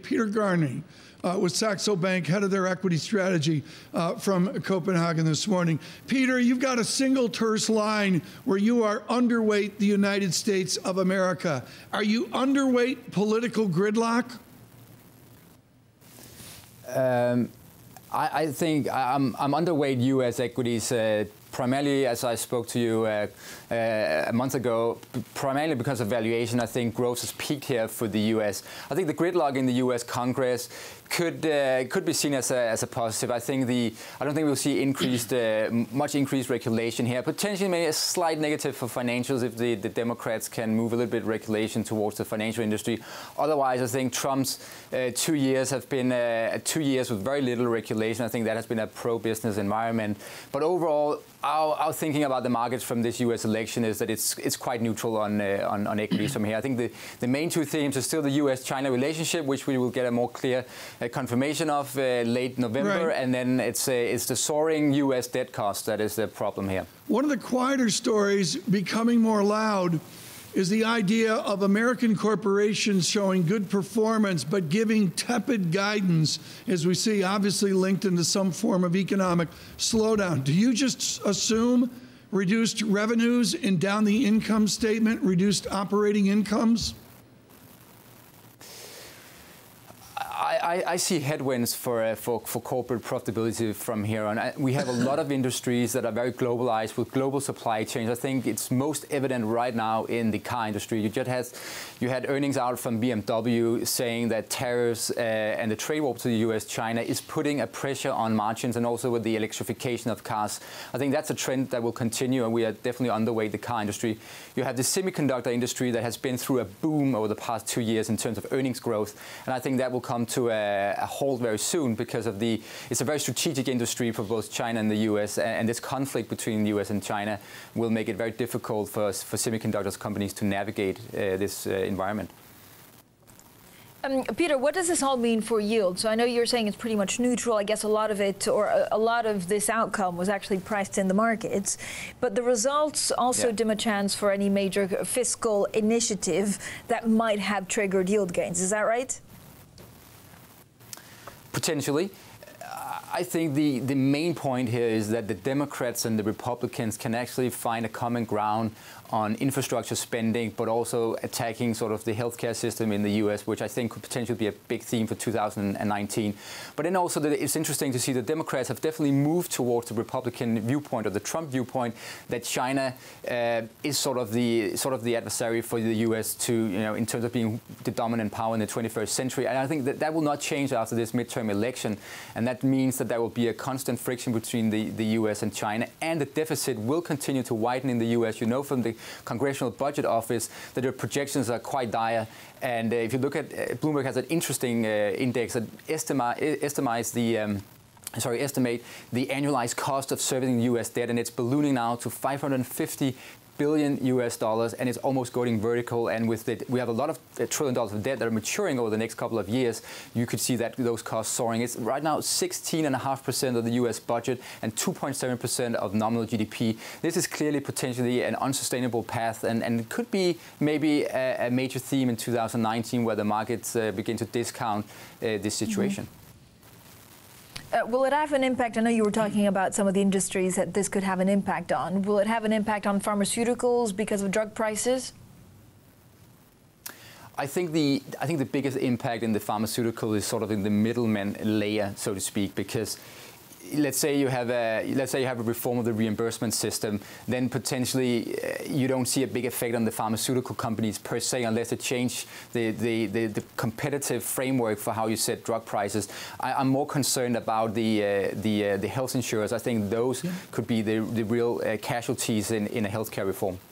Peter Garnry with Saxo Bank, head of their equity strategy from Copenhagen this morning. Peter, you've got a single terse line where you are underweight the United States of America. Are you underweight political gridlock? I think I'm underweight U.S. equities, primarily, as I spoke to you a month ago, primarily because of valuation. I think growth has peaked here for the U.S. I think the gridlock in the U.S. Congress could be seen as a positive. I don't think we'll see much increased regulation here. Potentially, maybe a slight negative for financials if the Democrats can move a little bit of regulation towards the financial industry. Otherwise, I think Trump's 2 years have been 2 years with very little regulation. I think that has been a pro-business environment. But overall, our thinking about the markets from this U.S. election is that it's quite neutral on equities from here. I think the main two themes are still the U.S.-China relationship, which we will get a more clear confirmation of late November, right. And then it's the soaring U.S. debt cost that is the problem here. One of the quieter stories becoming more loud is the idea of American corporations showing good performance but giving tepid guidance, as we see obviously linked into some form of economic slowdown. Do you just assume reduced revenues and down the income statement, reduced operating incomes? I see headwinds for corporate profitability from here on. We have a lot of industries that are very globalized with global supply chains. I think it's most evident right now in the car industry. You had earnings out from BMW saying that tariffs and the trade war to the US-China is putting a pressure on margins, and also with the electrification of cars. I think that's a trend that will continue, and we are definitely underweight the car industry. You have the semiconductor industry that has been through a boom over the past 2 years in terms of earnings growth, and I think that will come to a halt very soon because of it's a very strategic industry for both China and the US, and this conflict between the US and China will make it very difficult for semiconductors companies to navigate this environment. Peter, what does this all mean for yield? So I know you're saying it's pretty much neutral. I guess a lot of it, or a lot of this outcome, was actually priced in the markets. But the results also dim a chance for any major fiscal initiative that might have triggered yield gains. Is that right? Potentially. I think the main point here is that the Democrats and the Republicans can actually find a common ground on infrastructure spending, but also attacking sort of the healthcare system in the U.S., which I think could potentially be a big theme for 2019. But then also it's interesting to see the Democrats have definitely moved towards the Republican viewpoint, or the Trump viewpoint, that China is sort of the adversary for the U.S. to, in terms of being the dominant power in the 21st century. And I think that will not change after this midterm election, and that means that there will be a constant friction between the U.S. and China, and the deficit will continue to widen in the U.S. You know from the Congressional Budget Office that their projections are quite dire. And if you look at Bloomberg has an interesting index that estimate the annualized cost of servicing U.S. debt, and it's ballooning now to $550 billion US, and it's almost going vertical. And with it, we have a lot of $1 trillion of debt that are maturing over the next couple of years. You could see that those costs soaring. It's right now 16.5% of the US budget and 2.7% of nominal GDP. This is clearly potentially an unsustainable path, and could be maybe a major theme in 2019 where the markets begin to discount this situation. Will it have an impact? I know you were talking about some of the industries that this could have an impact on. Will it have an impact on pharmaceuticals because of drug prices? I think the biggest impact in the pharmaceutical is sort of in the middleman layer, so to speak, because let's say you have a reform of the reimbursement system, then potentially you don't see a big effect on the pharmaceutical companies per se, unless they change the competitive framework for how you set drug prices. I'm more concerned about the health insurers. I think those could be the real casualties in a healthcare reform.